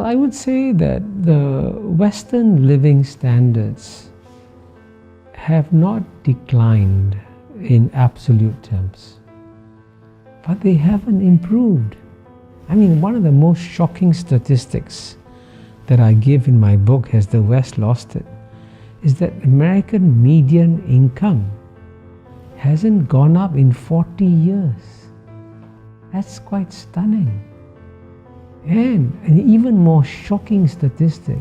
I would say that the Western living standards have not declined in absolute terms, but they haven't improved. I mean, one of the most shocking statistics that I give in my book, Has the West Lost It?, is that American median income hasn't gone up in 40 years. That's quite stunning. And an even more shocking statistic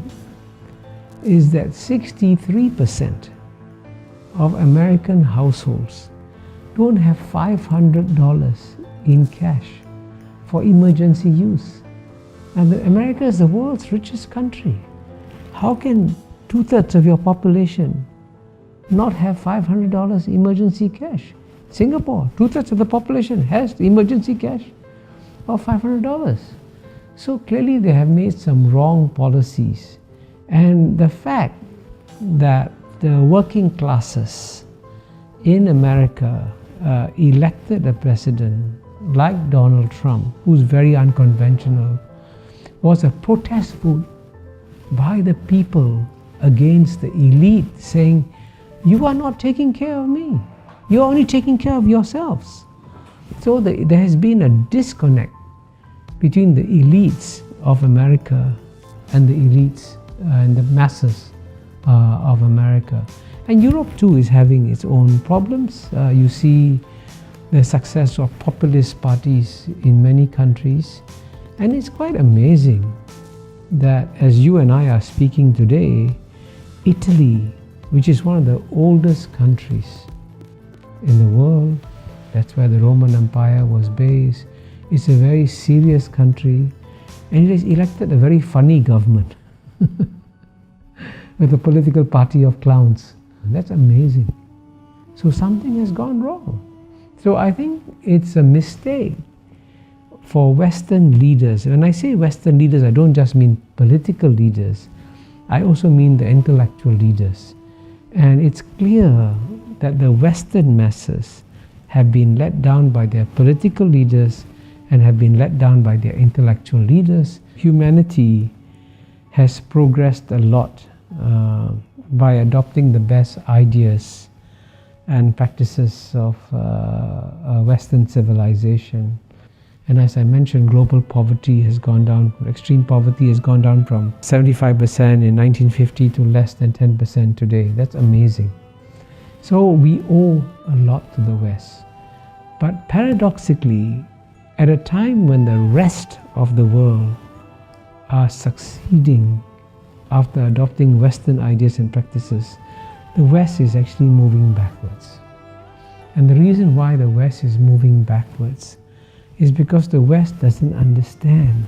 is that 63% of American households don't have $500 in cash for emergency use. And America is the world's richest country. How can 2/3 of your population not have $500 emergency cash? Singapore, 2/3 of the population has emergency cash of $500. So clearly they have made some wrong policies. And the fact that the working classes in America elected a president like Donald Trump, who's very unconventional, was a protest vote by the people against the elite, saying, you are not taking care of me. You're only taking care of yourselves. So there has been a disconnect between the elites of America and the elites and the masses of America. And Europe too is having its own problems. You see the success of populist parties in many countries. And it's quite amazing that as you and I are speaking today, Italy, which is one of the oldest countries in the world, that's where the Roman Empire was based, it's a very serious country, and it has elected a very funny government with a political party of clowns. That's amazing. So something has gone wrong. So I think it's a mistake for Western leaders. When I say Western leaders, I don't just mean political leaders. I also mean the intellectual leaders. And it's clear that the Western masses have been let down by their political leaders and have been let down by their intellectual leaders. Humanity has progressed a lot by adopting the best ideas and practices of Western civilization. And as I mentioned, global poverty has gone down, extreme poverty has gone down from 75% in 1950 to less than 10% today. That's amazing. So we owe a lot to the West. But paradoxically, at a time when the rest of the world are succeeding after adopting Western ideas and practices, the West is actually moving backwards. And the reason why the West is moving backwards is because the West doesn't understand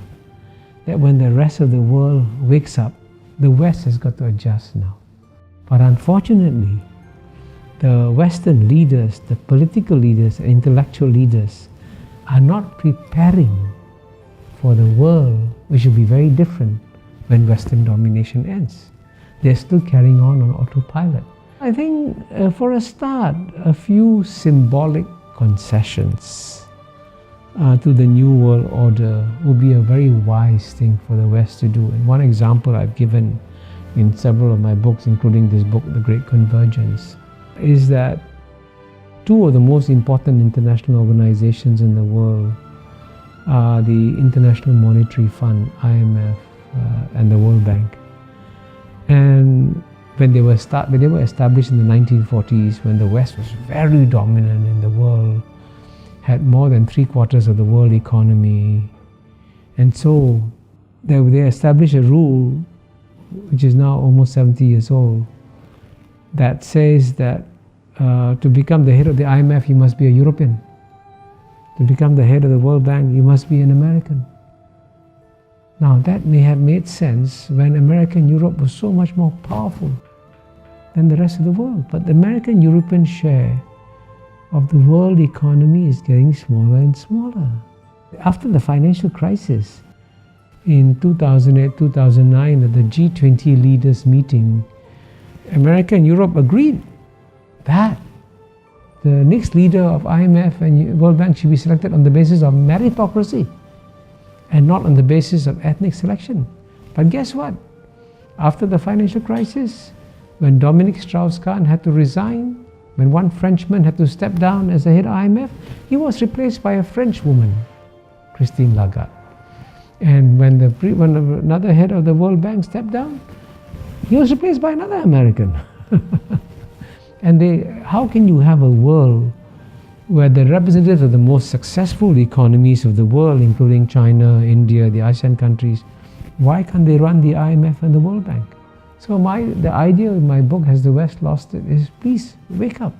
that when the rest of the world wakes up, the West has got to adjust now. But unfortunately, the Western leaders, the political leaders, intellectual leaders are not preparing for the world, which will be very different when Western domination ends. They're still carrying on autopilot. I think for a start, a few symbolic concessions to the New World Order would be a very wise thing for the West to do. And one example I've given in several of my books, including this book, The Great Convergence, is that two of the most important international organizations in the world are the International Monetary Fund, IMF, and the World Bank. And when they were established in the 1940s, when the West was very dominant in the world, had more than 3/4 of the world economy, and so they established a rule, which is now almost 70 years old, that says that to become the head of the IMF, you must be a European. To become the head of the World Bank, you must be an American. Now that may have made sense when America and Europe was so much more powerful than the rest of the world. But the American-European share of the world economy is getting smaller and smaller. After the financial crisis in 2008-2009 at the G20 leaders meeting, America and Europe agreed that the next leader of IMF and World Bank should be selected on the basis of meritocracy and not on the basis of ethnic selection. But guess what? After the financial crisis, when Dominique Strauss-Kahn had to resign, when one Frenchman had to step down as the head of IMF, he was replaced by a French woman, Christine Lagarde. And when another head of the World Bank stepped down, he was replaced by another American. And how can you have a world where the representatives of the most successful economies of the world, including China, India, the ASEAN countries, why can't they run the IMF and the World Bank? So the idea in my book, Has the West Lost It, is please wake up.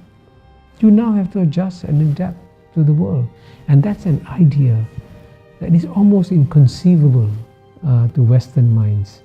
You now have to adjust and adapt to the world. And that's an idea that is almost inconceivable to Western minds.